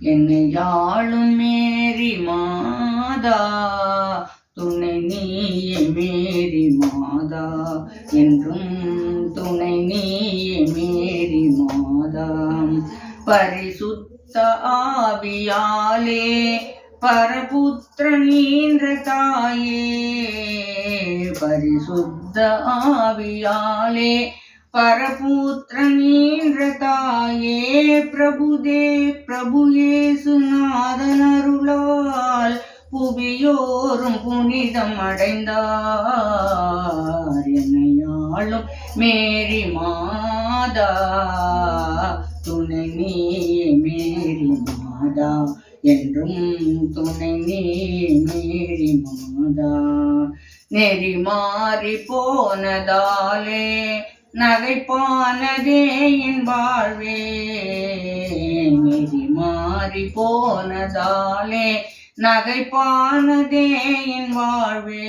என்னை யாழும் மேரி மாதா துணை நீயே மேரி மாதா என்றும் துணை நீயே மேரி மாதா. பரிசுத்த ஆவியாலே பரபுத்திர நீன்ற தாயே, பரிசுத்த ஆவியாலே பரபுத்திர நீன்ற தாயே, பிரபு இயேசு நாதன் அருளால் புவியோரும் புனிதம் அடைந்தார். என்னையாளும் மேரி மாதா துணை நீயே மேரி மாதா என்றும் துணை நீயே மேரி மாதா. நெறி மாறி போனதாலே நகைப்பானதே என் வாழ்வே, நெறி மாறி போனதாலே நகைப்பானதே என் வாழ்வே.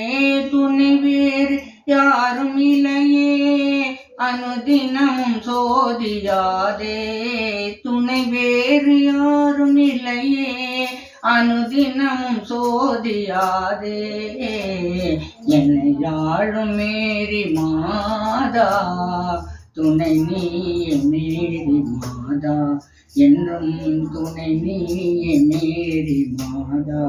துணை வேறு யாரும் இல்லையே அனுதினமும் சோதியாதே, துணை வேறு யாரும் இல்லையே அனுதினமும் சோதியாதே. என்னை யாழும் மேரி மாதா துணை நீயே மேரி மாதா என்றும் துணை நீயே மேரி மாதா.